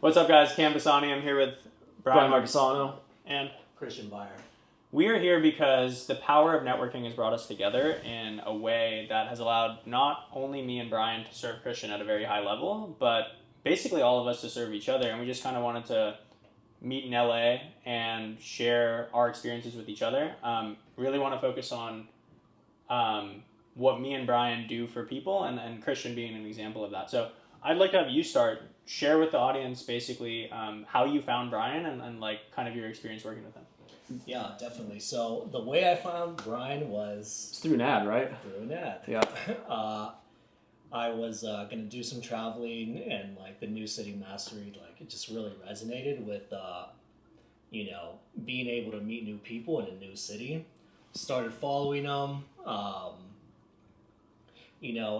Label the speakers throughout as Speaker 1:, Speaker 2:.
Speaker 1: What's up, guys? Cam Bassani. I'm here with
Speaker 2: Brian Marcasano
Speaker 1: and
Speaker 3: Christian Buyer.
Speaker 1: We are here because the power of networking has brought us together in a way that has allowed not only me and Brian to serve Christian at a very high level, but basically all of us to serve each other. And we just kind of wanted to meet in LA and share our experiences with each other. Really want to focus on what me and Brian do for people, and Christian being an example of that. So I'd like to have you start. Share with the audience basically how you found Brian and like kind of your experience working with him.
Speaker 3: Yeah, definitely. So the way I found Brian was
Speaker 2: It's through an ad, right?
Speaker 3: through an ad.
Speaker 2: Yeah.
Speaker 3: I was going to do some traveling, and like the New City Mastery, like it just really resonated with, being able to meet new people in a new city. Started following them,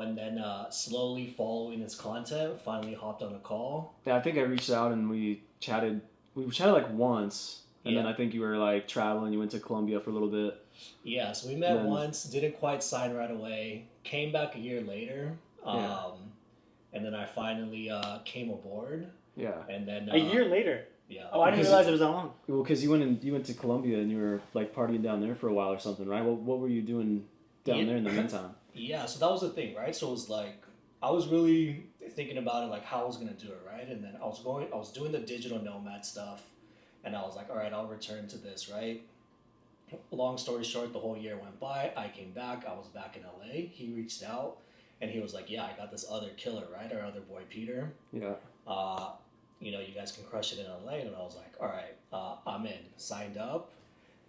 Speaker 3: and then slowly following his content. Finally hopped on a call.
Speaker 2: Yeah, I think I reached out and we chatted. We chatted like once, and then I think you were like traveling. You went to Colombia for a little bit.
Speaker 3: Yeah, so we met once. Didn't quite sign right away. Came back a year later. And then I finally came aboard.
Speaker 2: Yeah.
Speaker 3: And then
Speaker 1: a year later.
Speaker 3: Yeah.
Speaker 1: Oh, I didn't realize it was that long.
Speaker 2: Well, because you went to Colombia and you were like partying down there for a while or something, right? What were you doing down there in the meantime?
Speaker 3: Yeah, so that was the thing, right? So it was like I was really thinking about it, like how I was gonna do it, right? And then I was doing the digital nomad stuff, and I was like, all right, I'll return to this, right? Long story short, the whole year went by. I came back. I was back in LA. He reached out, and he was like, yeah, I got this other killer, right? Our other boy, Peter.
Speaker 2: Yeah.
Speaker 3: You guys can crush it in LA. And I was like, all right, I'm in. Signed up.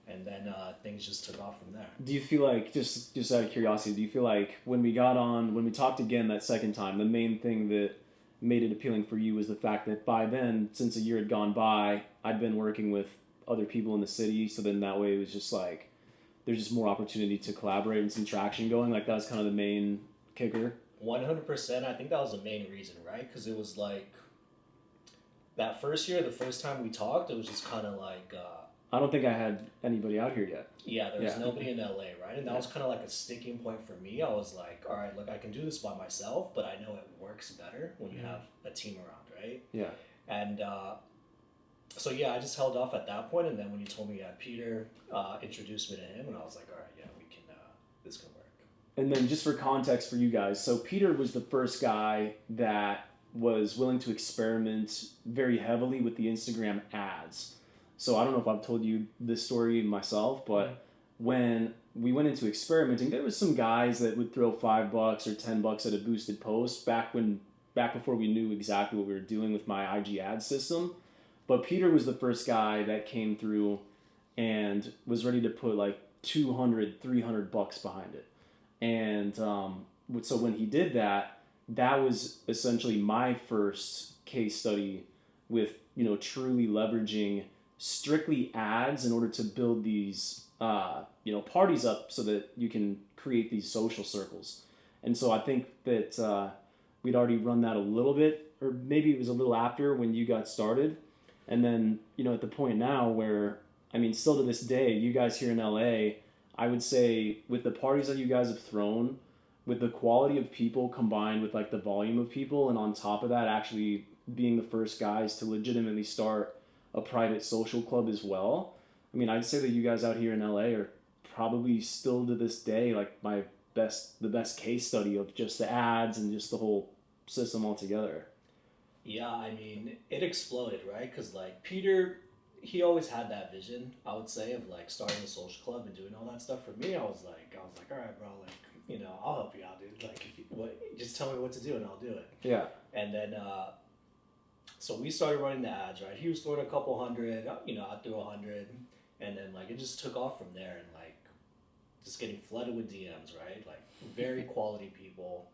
Speaker 3: And then things just took off from there.
Speaker 2: Do you feel like, just out of curiosity, do you feel like when we talked again that second time, the main thing that made it appealing for you was the fact that by then, since a year had gone by, I'd been working with other people in the city, so then that way it was just like, there's just more opportunity to collaborate and some traction going, like that was kind of the main kicker?
Speaker 3: 100%, I think that was the main reason, right? Because it was like, that first year, the first time we talked, it was just kind of like...
Speaker 2: I don't think I had anybody out here yet.
Speaker 3: Yeah, there was nobody in LA, right? And that was kind of like a sticking point for me. I was like, all right, look, I can do this by myself, but I know it works better when you have a team around, right?
Speaker 2: Yeah.
Speaker 3: And so, yeah, I just held off at that point. And then when you told me you had Peter, introduced me to him, and I was like, all right, yeah, we can, this can work.
Speaker 2: And then just for context for you guys, so Peter was the first guy that was willing to experiment very heavily with the Instagram ads. So I don't know if I've told you this story myself, but when we went into experimenting, there was some guys that would throw $5 or $10 at a boosted post back before we knew exactly what we were doing with my IG ad system. But Peter was the first guy that came through and was ready to put like $200, $300 behind it. And so when he did that, that was essentially my first case study with, truly leveraging strictly ads in order to build these, parties up so that you can create these social circles. And so I think that we'd already run that a little bit, or maybe it was a little after when you got started. And then, at the point now where, still to this day, you guys here in LA, I would say with the parties that you guys have thrown, with the quality of people combined with like the volume of people, and on top of that, actually being the first guys to legitimately start a private social club as well. I'd say that you guys out here in LA are probably still to this day like the best case study of just the ads and just the whole system altogether.
Speaker 3: Yeah, it exploded, right? Because like Peter, he always had that vision, I would say, of like starting a social club and doing all that stuff. For me, I was like, all right, bro, like, I'll help you out, dude. Like, just tell me what to do and I'll do it.
Speaker 2: Yeah.
Speaker 3: And then, so we started running the ads, right? He was throwing a couple hundred, I threw 100, and then like it just took off from there, and like just getting flooded with DMs, right? Like very quality people,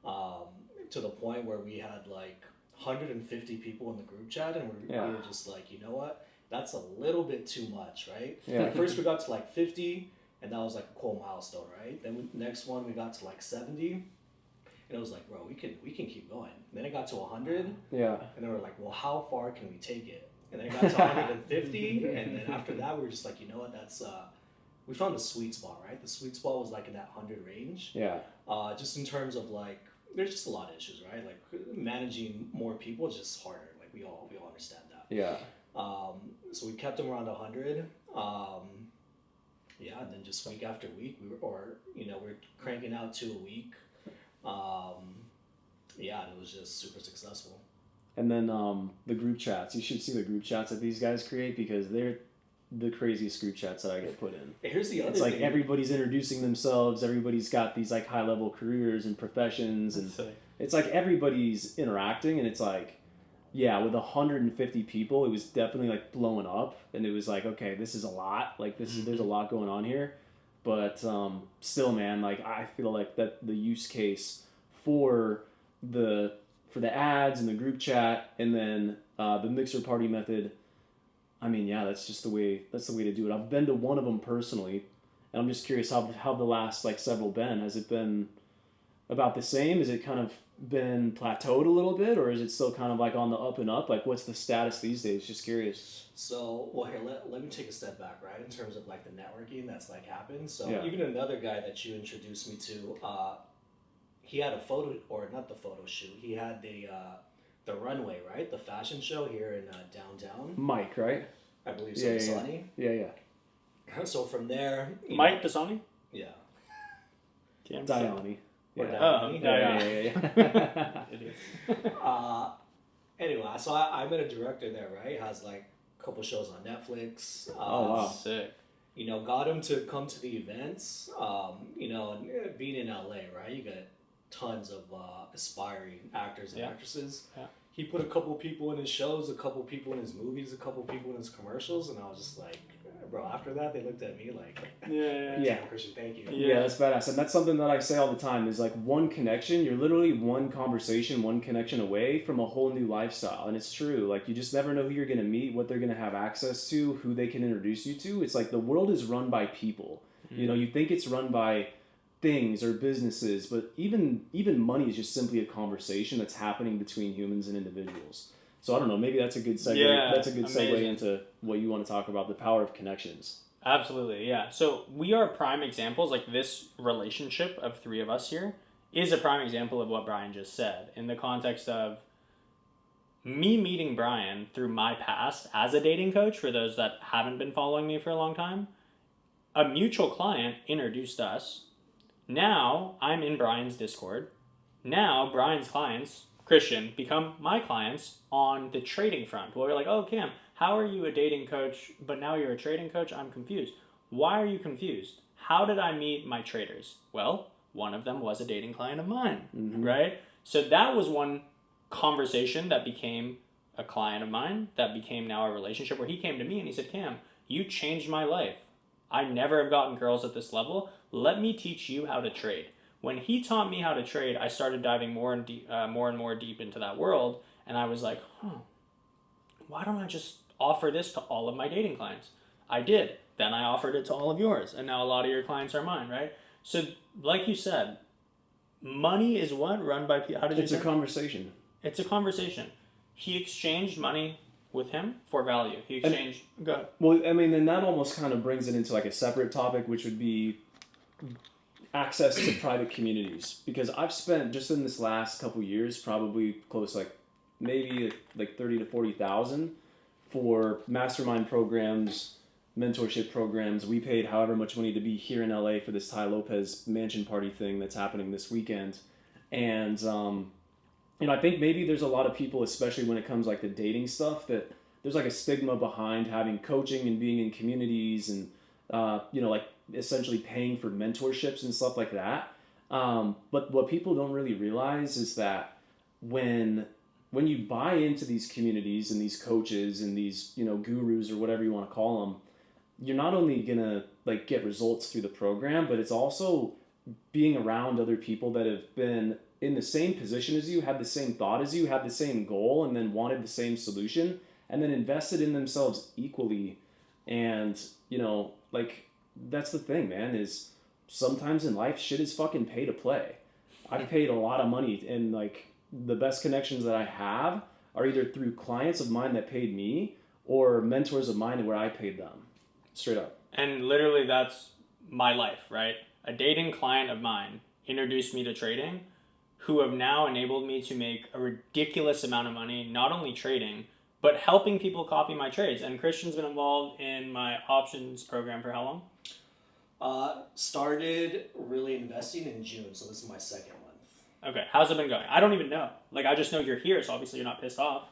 Speaker 3: to the point where we had like 150 people in the group chat, and we were just like, you know what? That's a little bit too much, right?
Speaker 2: Yeah.
Speaker 3: At first we got to like 50, and that was like a cool milestone, right? Then next one we got to like 70. And it was like, bro, we can keep going. And then it got to 100.
Speaker 2: Yeah.
Speaker 3: And then we're like, well, how far can we take it? And then it got to 150. And then after that, we were just like, you know what? That's we found the sweet spot, right? The sweet spot was like in that 100 range.
Speaker 2: Yeah.
Speaker 3: Just in terms of like, there's just a lot of issues, right? Like managing more people is just harder. Like We all understand that.
Speaker 2: Yeah.
Speaker 3: So we kept them around 100. Yeah, and then just week after week, we're cranking out 2 a week. Yeah, and it was just super successful.
Speaker 2: And then the group chats. You should see the group chats that these guys create because they're the craziest group chats that I get put in.
Speaker 3: Here's the other
Speaker 2: It's like
Speaker 3: thing.
Speaker 2: everybody's introducing themselves. Everybody's got these like high level careers and professions, and it's like everybody's interacting. And it's like, yeah, with 150 people, it was definitely like blowing up, and it was like, okay, this is a lot. Like there's a lot going on here, but still, man, like I feel like that the use case for the ads and the group chat, and then the mixer party method. I mean, yeah, that's the way to do it. I've been to one of them personally, and I'm just curious how the last like several been. Has it been about the same? Has it kind of been plateaued a little bit, or is it still kind of like on the up and up? Like, what's the status these days? Just curious.
Speaker 3: So, well, here, let me take a step back, right? In terms of like the networking that's like happened. So,
Speaker 2: Yeah.
Speaker 3: even another guy that you introduced me to, he had a photo, or not the photo shoot. He had the runway, right? The fashion show here in downtown.
Speaker 2: Mike, right?
Speaker 3: I believe so.
Speaker 2: Yeah,
Speaker 3: Sonny.
Speaker 2: Yeah.
Speaker 3: So from there,
Speaker 1: Mike Dasani?
Speaker 3: Yeah.
Speaker 2: Diani.
Speaker 3: Or
Speaker 2: Yeah.
Speaker 3: Diani.
Speaker 2: Yeah.
Speaker 3: Anyway, so I met a director there, right? Has like a couple shows on Netflix.
Speaker 2: Oh, wow.
Speaker 1: Sick.
Speaker 3: Got him to come to the events. And being in LA, right? You got tons of aspiring actors and actresses.
Speaker 1: Yeah.
Speaker 3: He put a couple people in his shows, a couple people in his movies, a couple people in his commercials, and I was just like, bro, after that, they looked at me like,
Speaker 2: Yeah.
Speaker 3: Christian, thank you.
Speaker 2: Yeah, that's badass. And that's something that I say all the time is like one connection, you're literally one conversation, one connection away from a whole new lifestyle. And it's true. Like you just never know who you're going to meet, what they're going to have access to, who they can introduce you to. It's like the world is run by people.
Speaker 1: Mm-hmm.
Speaker 2: You think it's run by things or businesses, but even money is just simply a conversation that's happening between humans and individuals. So I don't know, maybe that's a good segue.
Speaker 1: Yeah,
Speaker 2: that's a good segue
Speaker 1: amazing.
Speaker 2: into what you want to talk about, the power of connections.
Speaker 1: Absolutely, yeah. So we are prime examples, like this relationship of three of us here is a prime example of what Brian just said in the context of me meeting Brian through my past as a dating coach. For those that haven't been following me for a long time, a mutual client introduced us. Now I'm in Brian's Discord. Now Brian's clients, Christian, become my clients on the trading front. Well, we're like, oh, Cam, how are you a dating coach, but now you're a trading coach? I'm confused. Why are you confused? How did I meet my traders? Well, one of them was a dating client of mine, right? So that was one conversation that became a client of mine, that became now a relationship where he came to me and he said, Cam, you changed my life. I never have gotten girls at this level. Let me teach you how to trade. When he taught me how to trade, I started diving more and more deep into that world. And I was like, why don't I just offer this to all of my dating clients? I did. Then I offered it to all of yours. And now a lot of your clients are mine, right? So like you said, money is what? Run by people. How did you say?
Speaker 2: It's a conversation.
Speaker 1: It's a conversation. He exchanged money with him for value. He exchanged... Go ahead.
Speaker 2: Well, I mean, then that almost kind of brings it into like a separate topic, which would be access to private communities. Because I've spent, just in this last couple years, probably close maybe 30 to 40,000 for mastermind programs, mentorship programs. We paid however much money to be here in LA for this Ty Lopez mansion party thing that's happening this weekend. And, I think maybe there's a lot of people, especially when it comes like to dating stuff, that there's like a stigma behind having coaching and being in communities and, like essentially paying for mentorships and stuff like that. But what people don't really realize is that when you buy into these communities and these coaches and these, gurus or whatever you want to call them, you're not only going to like get results through the program, but it's also being around other people that have been in the same position as you, had the same thought as you, had the same goal, and then wanted the same solution, and then invested in themselves equally. And, that's the thing, man, is sometimes in life, shit is fucking pay to play. I've paid a lot of money, and, like, the best connections that I have are either through clients of mine that paid me or mentors of mine where I paid them. Straight up.
Speaker 1: And literally that's my life, right? A dating client of mine introduced me to trading, who have now enabled me to make a ridiculous amount of money, not only trading, but helping people copy my trades. And Christian's been involved in my options program for how long?
Speaker 3: Started really investing in June, so this is my second month.
Speaker 1: Okay, how's it been going? I don't even know. Like, I just know you're here, so obviously you're not pissed off.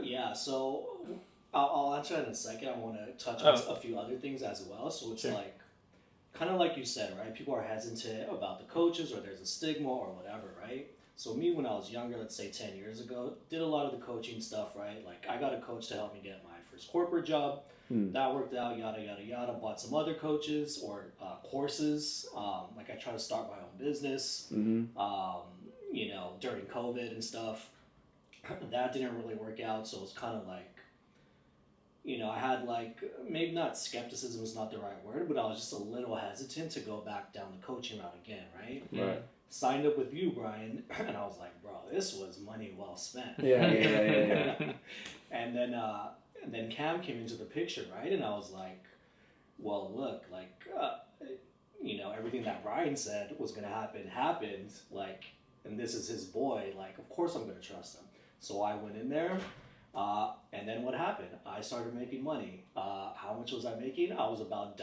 Speaker 3: Yeah, so I'll answer that in a second. I want to touch on a few other things as well. So it's like, kind of like you said, right? People are hesitant about the coaches, or there's a stigma or whatever, right? So me, when I was younger, let's say 10 years ago, did a lot of the coaching stuff, right? Like, I got a coach to help me get my first corporate job. That worked out, yada, yada, yada. Bought some other coaches or courses. Like, I tried to start my own business, you know, during COVID and stuff. That didn't really work out, so it was kind of like, you know, I had like, maybe not skepticism is not the right word, but I was just a little hesitant to go back down the coaching route again, right?
Speaker 2: Right.
Speaker 3: Signed up with you, Brian, and I was like, bro, this was money well spent.
Speaker 2: Yeah.
Speaker 3: And then Cam came into the picture, right? And I was like, well, look, like, you know, everything that Brian said was going to happen happened, like, and this is his boy, like, of course I'm going to trust him. So I went in there, and then what happened? I started making money. How much was I making? I was about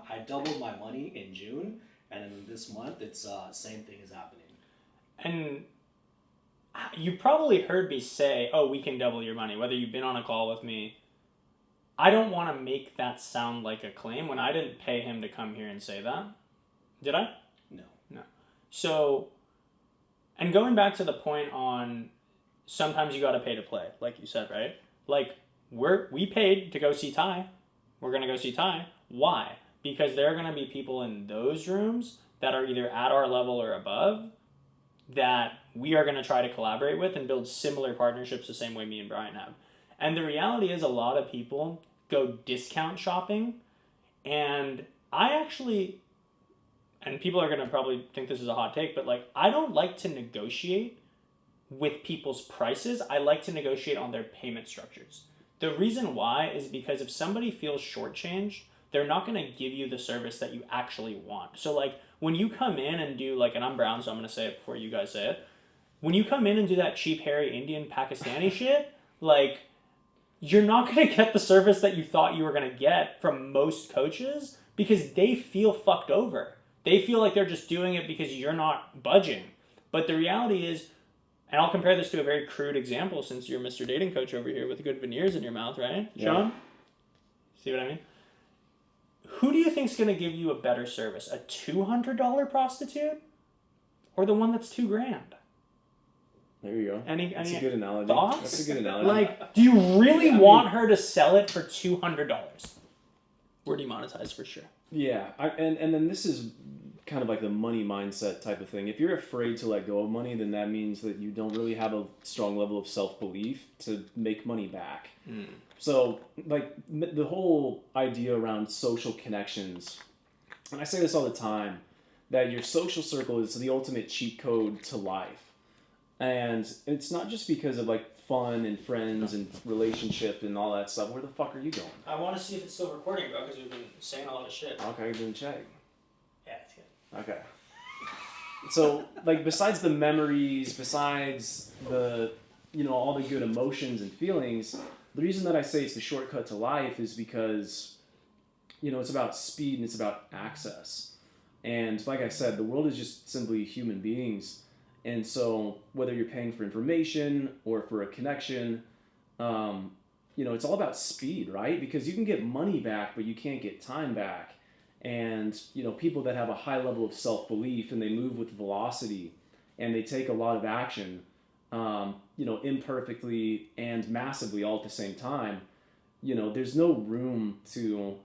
Speaker 3: I doubled my money in June, and then this month, it's same thing is happening.
Speaker 1: And you probably heard me say, oh, we can double your money, whether you've been on a call with me. I don't want to make that sound like a claim when I didn't pay him to come here and say that. Did I? No. So, and going back to the point on sometimes you got to pay to play, like you said, right? Like, we paid to go see Ty. We're going to go see Ty. Why? Because there are going to be people in those rooms that are either at our level or above that we are going to try to collaborate with and build similar partnerships the same way me and Brian have. And the reality is a lot of people go discount shopping, and I actually, and people are going to probably think this is a hot take, but like, I don't like to negotiate with people's prices. I like to negotiate on their payment structures. The reason why is because if somebody feels shortchanged, they're not going to give you the service that you actually want. So like, when you come in and do like, and I'm brown, so I'm going to say it before you guys say it. When you come in and do that cheap, hairy Indian Pakistani shit, like, you're not going to get the service that you thought you were going to get from most coaches because they feel fucked over. They feel like they're just doing it because you're not budging. But the reality is, and I'll compare this to a very crude example since you're Mr. Dating Coach over here with good veneers in your mouth, right?
Speaker 2: Yeah.
Speaker 1: Sean? See what I mean? Who do you think's going to give you a better service? A $200 prostitute or the one that's $2,000?
Speaker 2: There you go. That's a good analogy.
Speaker 1: Thoughts?
Speaker 2: That's a good analogy.
Speaker 1: Like, do you really want her to sell it for $200? We're demonetized for sure.
Speaker 2: Yeah, and then this is kind of like the money mindset type of thing. If you're afraid to let go of money, then that means that you don't really have a strong level of self-belief to make money back. So, like, the whole idea around social connections, and I say this all the time, that your social circle is the ultimate cheat code to life. And it's not just because of, like, fun and friends and relationship and all that stuff. Where the fuck are you going?
Speaker 1: I want to see if it's still recording, bro, because we've been saying a lot of shit.
Speaker 2: Okay, then check.
Speaker 1: Yeah, it's good.
Speaker 2: Okay. So, like, besides the memories, besides the, you know, all the good emotions and feelings, the reason that I say it's the shortcut to life is because, you know, it's about speed and it's about access. And like I said, the world is just simply human beings. And so whether you're paying for information or for a connection, you know, it's all about speed, right? Because you can get money back, but you can't get time back. And, you know, people that have a high level of self-belief and they move with velocity and they take a lot of action, you know, imperfectly and massively all at the same time, you know, there's no room to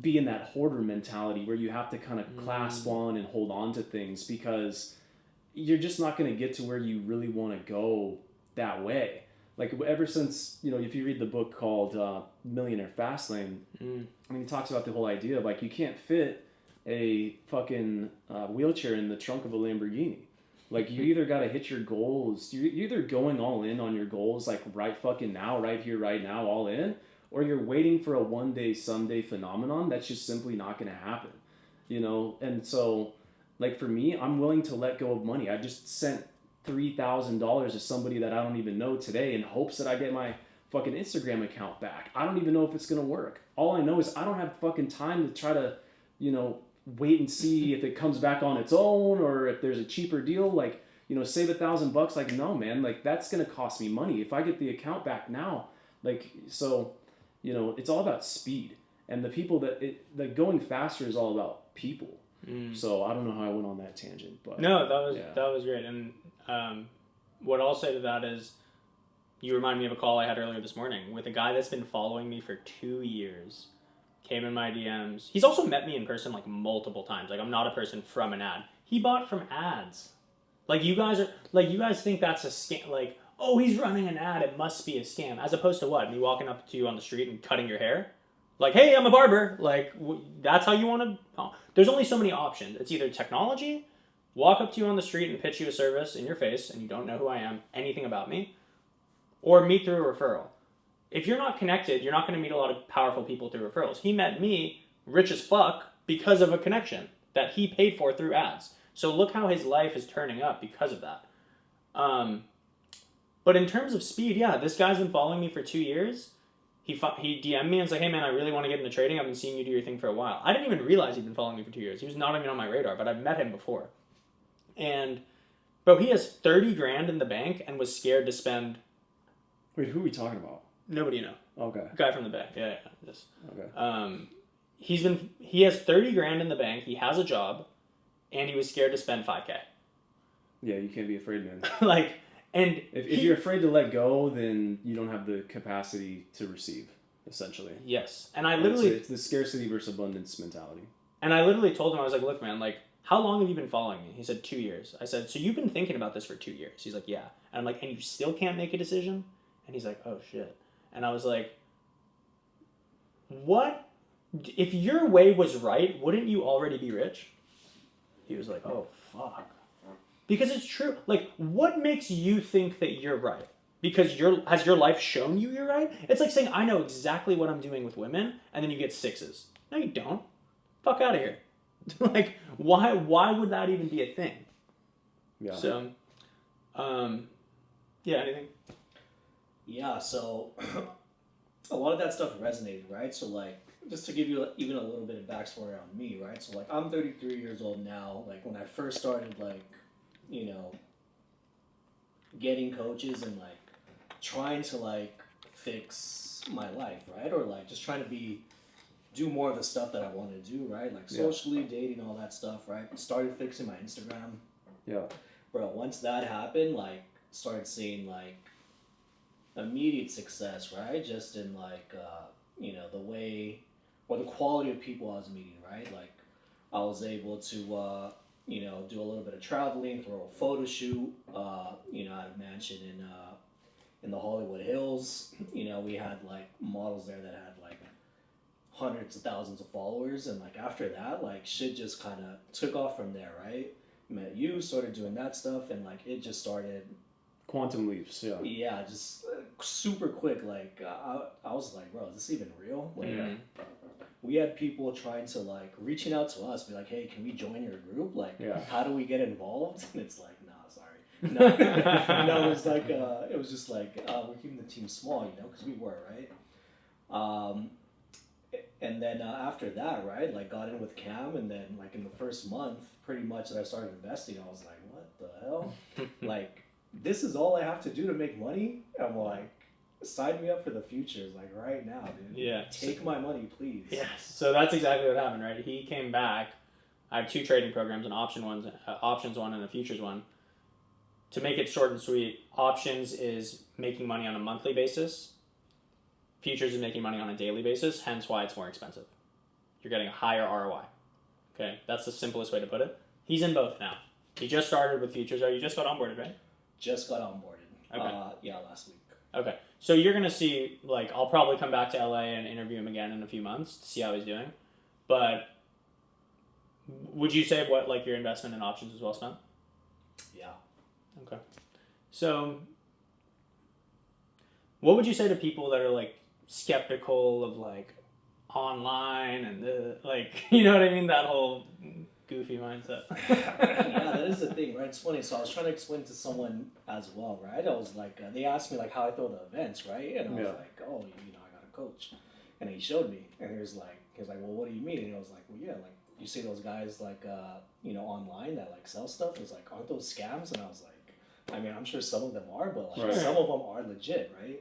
Speaker 2: be in that hoarder mentality where you have to kind of clasp on and hold on to things because you're just not going to get to where you really want to go that way. Like, ever since, you know, if you read the book called Millionaire Fastlane, I mean, he talks about the whole idea of, like, you can't fit a fucking wheelchair in the trunk of a Lamborghini. Like, you either got to hit your goals, you're either going all in on your goals, like, right fucking now, right here, right now, all in, or you're waiting for a one-day, someday phenomenon that's just simply not going to happen, you know? And so, like, for me, I'm willing to let go of money. I just sent $3,000 to somebody that I don't even know today in hopes that I get my fucking Instagram account back. I don't even know if it's gonna work. All I know is I don't have fucking time to try to, wait and see if it comes back on its own or if there's a cheaper deal. Like, save $1,000. Like, no, man, like that's gonna cost me money. If I get the account back now, like, so, it's all about speed. And the people that going faster is all about people. So I don't know how I went on that tangent, but
Speaker 1: no, that was great. And what I'll say to that is, you remind me of a call I had earlier this morning with a guy that's been following me for 2 years. Came in my DMs. He's also met me in person like multiple times. Like, I'm not a person from an ad. He bought from ads. Like, you guys think that's a scam. Like, oh, he's running an ad, it must be a scam. As opposed to what? Me walking up to you on the street and cutting your hair? Like, hey, I'm a barber. Like, that's how you want to... Oh. There's only so many options. It's either technology, walk up to you on the street and pitch you a service in your face, and you don't know who I am, anything about me, or meet through a referral. If you're not connected, you're not going to meet a lot of powerful people through referrals. He met me, rich as fuck, because of a connection that he paid for through ads. So look how his life is turning up because of that. But in terms of speed, yeah, this guy's been following me for 2 years. He DM'd me and was like, hey man, I really want to get into trading. I've been seeing you do your thing for a while. I didn't even realize he'd been following me for 2 years. He was not even on my radar, but I've met him before. And, bro, he has 30 grand in the bank and was scared to spend...
Speaker 2: Wait, who are we talking about?
Speaker 1: Nobody you know.
Speaker 2: Okay.
Speaker 1: Guy from the bank. Yeah. Yes.
Speaker 2: Okay.
Speaker 1: He has 30 grand in the bank. He has a job, and he was scared to spend 5K. Yeah,
Speaker 2: you can't be afraid, man.
Speaker 1: Like, and
Speaker 2: if you're afraid to let go, then you don't have the capacity to receive, essentially.
Speaker 1: Yes, and I literally
Speaker 2: it's the scarcity versus abundance mentality.
Speaker 1: And I literally told him, I was like, look, man, like, how long have you been following me? He said 2 years. I said, so you've been thinking about this for 2 years? He's like, yeah. And I'm like, and you still can't make a decision? And he's like, oh shit. And I was like, what? If your way was right, wouldn't you already be rich? He was like, oh, fuck. Because it's true. Like, what makes you think that you're right? Because has your life shown you you're right? It's like saying, I know exactly what I'm doing with women, and then you get 6s. No, you don't. Fuck out of here. Like, why would that even be a thing?
Speaker 2: Yeah.
Speaker 1: So, yeah, anything?
Speaker 3: Yeah, so a lot of that stuff resonated, right? So, like, just to give you even a little bit of backstory on me, right? So, like, I'm 33 years old now. Like, when I first started, like, getting coaches and, like, trying to, like, fix my life, right? Or, like, just trying to do more of the stuff that I wanted to do, right? Like, socially, dating, all that stuff, right? Started fixing my Instagram.
Speaker 2: Yeah.
Speaker 3: Bro, once that happened, like, started seeing, like, immediate success, right? Just in, like, the way or the quality of people I was meeting, right? Like, I was able to, do a little bit of traveling, throw a photo shoot, at a mansion in the Hollywood Hills. We had, like, models there that had, like, hundreds of thousands of followers. And, like, after that, like, shit just kind of took off from there, right? Met you, started doing that stuff, and, like, it just started...
Speaker 2: Quantum leaps, yeah.
Speaker 3: Yeah, just super quick. Like, I was like, bro, is this even real? Like, we had people trying to, like, reaching out to us, be like, hey, can we join your group? Like, how do we get involved? And it's like, nah, sorry. No, it was just like, we're keeping the team small, because we were, right? And then after that, right, like, got in with Cam, and then, like, in the first month, pretty much that I started investing, I was like, what the hell? Like, this is all I have to do to make money? I'm like, sign me up for the future, like, right now, dude.
Speaker 1: Yeah.
Speaker 3: Take my money, please.
Speaker 1: Yes. So that's exactly what happened, right? He came back. I have 2 trading programs, an options one and a futures one. To make it short and sweet, options is making money on a monthly basis. Futures is making money on a daily basis, hence why it's more expensive. You're getting a higher ROI. Okay, that's the simplest way to put it. He's in both now. He just started with futures. You just got onboarded, right?
Speaker 3: Just got onboarded.
Speaker 1: Okay.
Speaker 3: Last week.
Speaker 1: Okay. So you're going to see, like, I'll probably come back to LA and interview him again in a few months to see how he's doing. But would you say your investment in options is well spent?
Speaker 3: Yeah.
Speaker 1: Okay. So what would you say to people that are, like, skeptical of, like, online and you know what I mean? That whole... goofy mindset.
Speaker 3: Yeah, that is the thing, right? It's funny. So I was trying to explain to someone as well, right? I was like, they asked me like how I throw the events, right? And I was like, oh, I got a coach, and he showed me, and he was like, well, what do you mean? And I was like, well, yeah, like you see those guys like, online that like sell stuff. It's like, aren't those scams? And I was like, I mean, I'm sure some of them are, but like some of them are legit, right?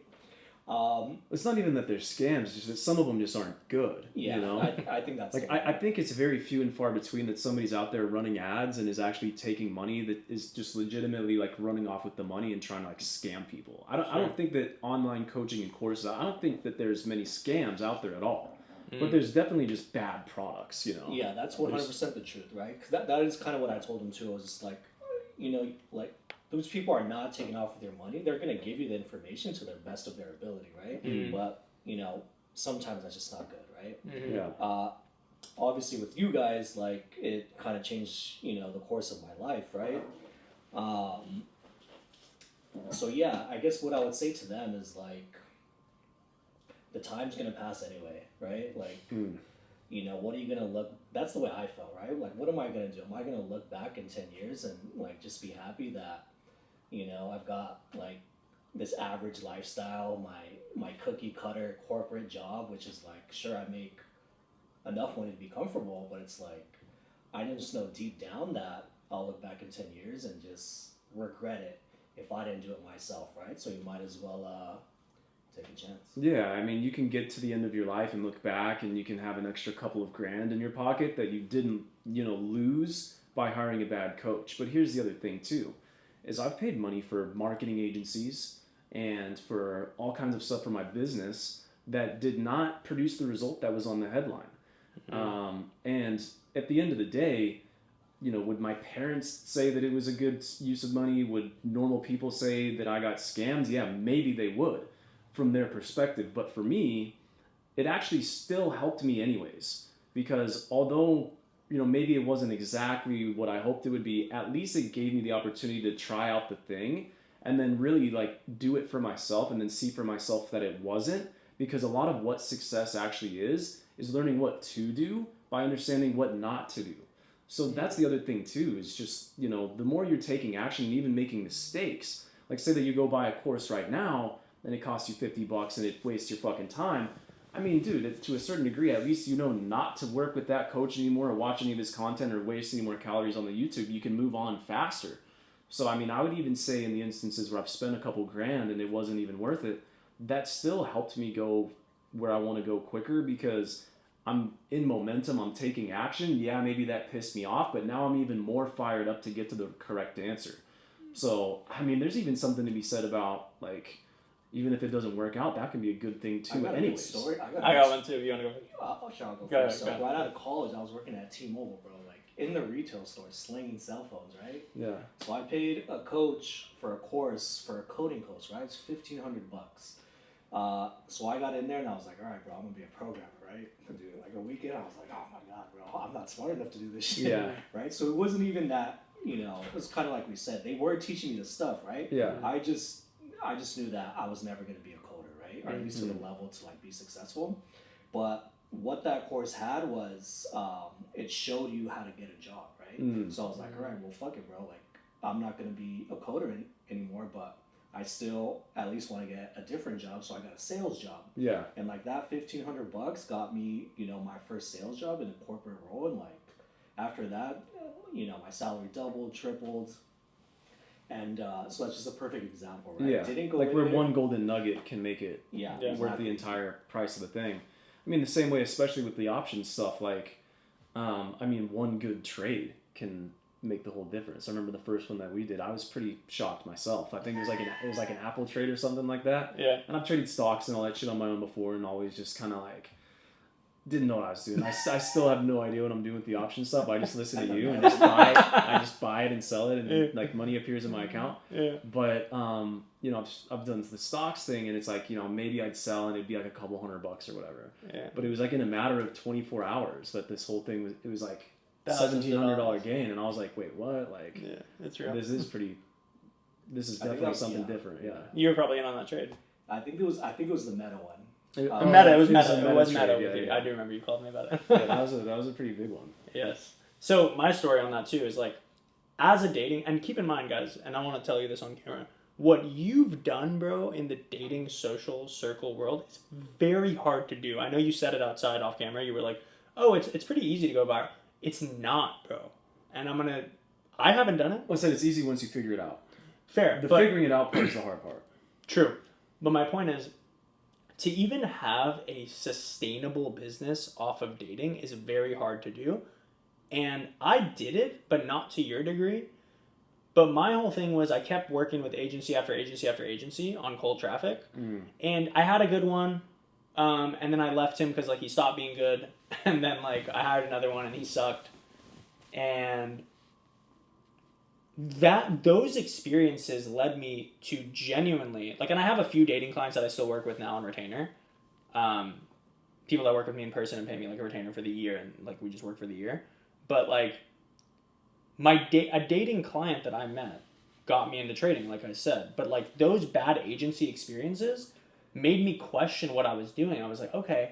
Speaker 2: It's not even that they're scams; it's just that some of them just aren't good.
Speaker 3: Yeah,
Speaker 2: you know?
Speaker 3: I think that's
Speaker 2: like I think it's very few and far between that somebody's out there running ads and is actually taking money that is just legitimately like running off with the money and trying to like scam people. I don't think that online coaching and courses. I don't think that there's many scams out there at all. But there's definitely just bad products, you know.
Speaker 3: Yeah, that's 100% the truth, right? Because that is kind of what I told him too. I was just like, like those people are not taking off with their money. They're going to give you the information to the best of their ability, right? But, sometimes that's just not good, right?
Speaker 2: Yeah.
Speaker 3: Obviously with you guys, like it kind of changed, the course of my life, right? So yeah, I guess what I would say to them is like, the time's going to pass anyway, right? Like, what are you going to look, that's the way I felt, right? Like, what am I going to do? Am I going to look back in 10 years and like just be happy that, I've got like this average lifestyle, my cookie cutter corporate job, which is like, sure, I make enough money to be comfortable, but it's like, I just know deep down that I'll look back in 10 years and just regret it if I didn't do it myself, right? So you might as well take a chance.
Speaker 2: Yeah, I mean, you can get to the end of your life and look back and you can have an extra couple of grand in your pocket that you didn't, lose by hiring a bad coach. But here's the other thing too, is I've paid money for marketing agencies and for all kinds of stuff for my business that did not produce the result that was on the headline. And at the end of the day, would my parents say that it was a good use of money? Would normal people say that I got scammed? Yeah, maybe they would from their perspective. But for me, it actually still helped me anyways. Because although, maybe it wasn't exactly what I hoped it would be, at least it gave me the opportunity to try out the thing and then really like do it for myself and then see for myself that it wasn't. Because a lot of what success actually is learning what to do by understanding what not to do. So that's the other thing too, is just, the more you're taking action and even making mistakes, like say that you go buy a course right now and it costs you $50 and it wastes your fucking time. I mean, dude, to a certain degree, at least not to work with that coach anymore or watch any of his content or waste any more calories on the YouTube. You can move on faster. So, I mean, I would even say in the instances where I've spent a couple grand and it wasn't even worth it, that still helped me go where I want to go quicker because I'm in momentum, I'm taking action. Yeah, maybe that pissed me off, but now I'm even more fired up to get to the correct answer. So, I mean, there's even something to be said about, like, even if it doesn't work out, that can be a good thing too. Anyways,
Speaker 1: I got one too. You want to go?
Speaker 3: I'll go first. So right out of college, I was working at T-Mobile, bro. Like in the retail store, slinging cell phones, right?
Speaker 2: Yeah.
Speaker 3: So I paid a coach for a course for a coding course, right? It's $1,500. So I got in there and I was like, all right, bro, I'm gonna be a programmer, right? Dude, like a weekend, I was like, oh my god, bro, I'm not smart enough to do this shit.
Speaker 2: Yeah.
Speaker 3: Right. So it wasn't even that. It was kind of like we said, they were teaching me the stuff, right?
Speaker 2: Yeah.
Speaker 3: I just knew that I was never going to be a coder, right? Or at least to the level to like be successful. But what that course had was it showed you how to get a job, right? So I was like, all right, well, fuck it, bro. Like, I'm not going to be a coder anymore, but I still at least want to get a different job. So I got a sales job.
Speaker 2: Yeah.
Speaker 3: And like that $1,500 got me, my first sales job in a corporate role. And like after that, my salary doubled, tripled. And so that's just a perfect example, right?
Speaker 2: Yeah,
Speaker 3: Didn't go
Speaker 2: like where
Speaker 3: there.
Speaker 2: one golden nugget can make it worth the entire price of the thing. I mean, the same way, especially with the options stuff, like, one good trade can make the whole difference. I remember the first one that we did, I was pretty shocked myself. I think it was like an Apple trade or something like that.
Speaker 1: Yeah.
Speaker 2: And I've traded stocks and all that shit on my own before and always just kind of like, didn't know what I was doing. I still have no idea what I'm doing with the option stuff. I just listen to you and just buy it. I just buy it and sell it, and like money appears in my account.
Speaker 1: Yeah.
Speaker 2: But I've done the stocks thing, and it's like maybe I'd sell and it'd be like a couple $100 or whatever. Yeah. But it was like in a matter of 24 hours that this whole thing was like $1,700 gain, and I was like, wait, what? Like,
Speaker 1: yeah, it's real.
Speaker 2: This is definitely something different. Yeah.
Speaker 1: You were probably in on that trade.
Speaker 3: I think it was the Meta one.
Speaker 1: It was Meta.
Speaker 2: It was Meta with you.
Speaker 1: I do remember you called me about it.
Speaker 2: Yeah, that was a pretty big one.
Speaker 1: Yes. So my story on that too is like, as a dating, and keep in mind, guys, and I want to tell you this on camera, what you've done, bro, in the dating social circle world is very hard to do. I know you said it outside off camera. You were like, oh, it's pretty easy to go viral. It's not, bro. And I haven't done it.
Speaker 2: Well, I said it's easy once you figure it out.
Speaker 1: Fair.
Speaker 2: The
Speaker 1: but,
Speaker 2: figuring it out part is the hard part.
Speaker 1: True. But my point is, to even have a sustainable business off of dating is very hard to do. And I did it, but not to your degree. But my whole thing was I kept working with agency after agency after agency on cold traffic. And I had a good one. And then I left him because like he stopped being good. And then like I hired another one and he sucked. And those experiences led me to genuinely like, and I have a few dating clients that I still work with now on retainer. People that work with me in person and pay me like a retainer for the year, and like we just work for the year. But like a dating client that I met got me into trading, like I said. But like those bad agency experiences made me question what I was doing. I was like, okay,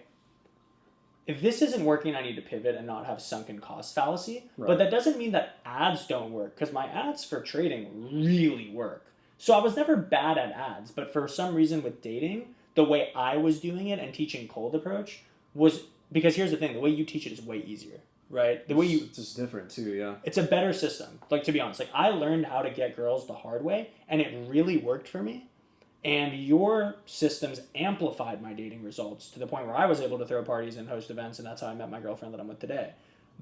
Speaker 1: if this isn't working, I need to pivot and not have sunken cost fallacy. Right. But that doesn't mean that ads don't work, because my ads for trading really work. So I was never bad at ads, but for some reason with dating, the way I was doing it and teaching cold approach was, because here's the thing, the way you teach it is way easier, right? The way
Speaker 2: it's just different too, yeah.
Speaker 1: It's a better system. Like, to be honest, like I learned how to get girls the hard way, and it really worked for me. And your systems amplified my dating results to the point where I was able to throw parties and host events, and that's how I met my girlfriend that I'm with today.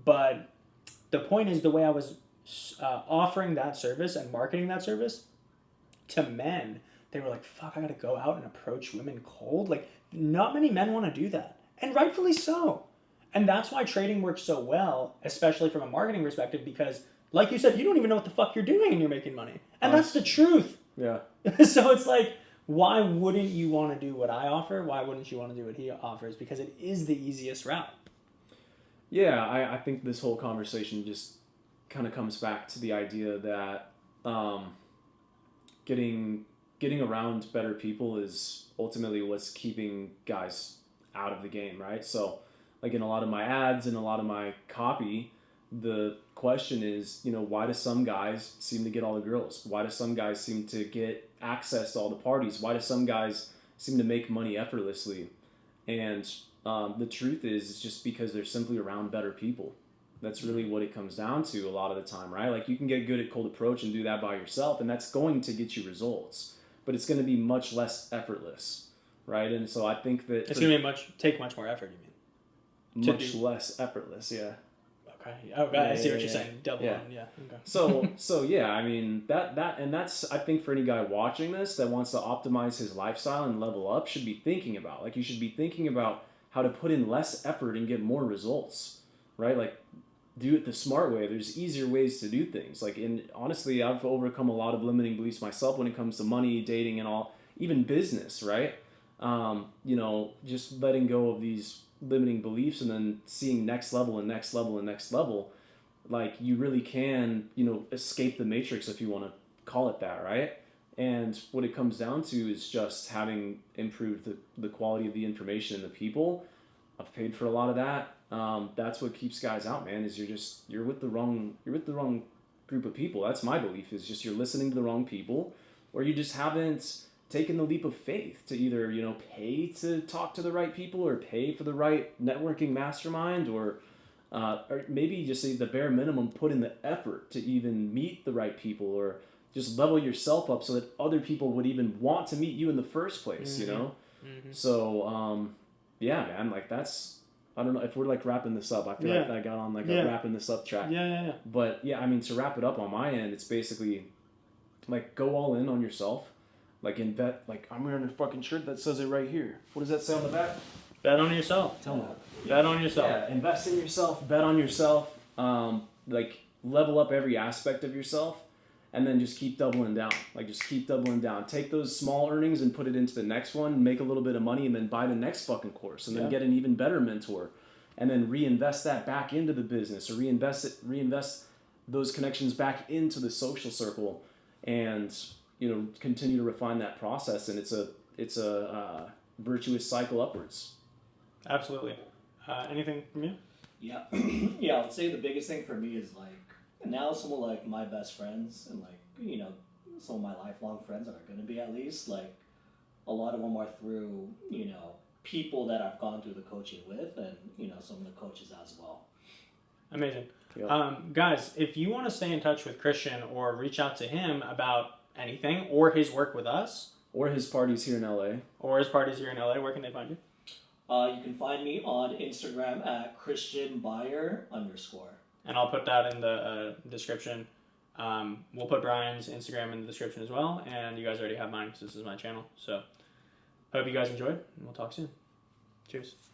Speaker 1: But the point is, the way I was offering that service and marketing that service to men, they were like, fuck, I gotta go out and approach women cold. Like, not many men want to do that. And rightfully so. And that's why trading works so well, especially from a marketing perspective, because, like you said, you don't even know what the fuck you're doing and you're making money. And that's the truth.
Speaker 2: Yeah.
Speaker 1: So it's like, why wouldn't you want to do what I offer? Why wouldn't you want to do what he offers? Because it is the easiest route.
Speaker 2: Yeah, I think this whole conversation just kind of comes back to the idea that getting around better people is ultimately what's keeping guys out of the game, right? So, like in a lot of my ads and a lot of my copy, the question is, why do some guys seem to get all the girls? Why do some guys seem to get access to all the parties? Why do some guys seem to make money effortlessly? And the truth is, it's just because they're simply around better people. That's really what it comes down to a lot of the time, right? Like, you can get good at cold approach and do that by yourself, and that's going to get you results, but it's going to be much less effortless, right? And so I think that
Speaker 1: it's going to take much more effort, you
Speaker 2: mean? Much less effortless, yeah.
Speaker 1: Okay. Oh, I see what you're saying. Double on, yeah. Okay.
Speaker 2: So yeah, I mean that's I think for any guy watching this that wants to optimize his lifestyle and level up should be thinking about. Like, you should be thinking about how to put in less effort and get more results, right? Like, do it the smart way. There's easier ways to do things. Like, honestly, I've overcome a lot of limiting beliefs myself when it comes to money, dating, and all, even business, right? Just letting go of these limiting beliefs and then seeing next level and next level and next level. Like, you really can, escape the matrix, if you want to call it that, right? And what it comes down to is just having improved the quality of the information and the people. I've paid for a lot of that. That's what keeps guys out, man, is you're with the wrong group of people. That's my belief, is just you're listening to the wrong people, or you just haven't taken the leap of faith to either, pay to talk to the right people, or pay for the right networking mastermind, or maybe just say the bare minimum, put in the effort to even meet the right people, or just level yourself up so that other people would even want to meet you in the first place, Mm-hmm. So, yeah, man, like that's, I don't know if we're like wrapping this up. I feel like I got on like a wrapping this up track.
Speaker 1: Yeah.
Speaker 2: But yeah, I mean, to wrap it up on my end, it's basically like, go all in on yourself. Like, like, I'm wearing a fucking shirt that says it right here. What does that say on the back?
Speaker 1: Bet on yourself.
Speaker 2: Tell me.
Speaker 1: Bet on yourself.
Speaker 2: Yeah, invest in yourself, bet on yourself, like, level up every aspect of yourself, and then just keep doubling down. Like, just keep doubling down. Take those small earnings and put it into the next one, make a little bit of money, and then buy the next fucking course, and then get an even better mentor, and then reinvest that back into the business, or reinvest those connections back into the social circle, and continue to refine that process, and it's a virtuous cycle upwards.
Speaker 1: Absolutely. Anything from you?
Speaker 3: Yeah, yeah. I would say the biggest thing for me is like now some of like my best friends and like some of my lifelong friends that are gonna be at least like a lot of them are through people that I've gone through the coaching with and some of the coaches as well.
Speaker 1: Amazing.
Speaker 2: Yep.
Speaker 1: Guys, if you want to stay in touch with Christian or reach out to him about anything or his work with us
Speaker 2: Or his parties here in LA.
Speaker 1: or his parties here in LA, where can they find you?
Speaker 3: You can find me on Instagram at christianbuyer_.
Speaker 1: And I'll put that in the description. We'll put Brian's Instagram in the description as well, and you guys already have mine because this is my channel. So, hope you guys enjoyed, and we'll talk soon. Cheers.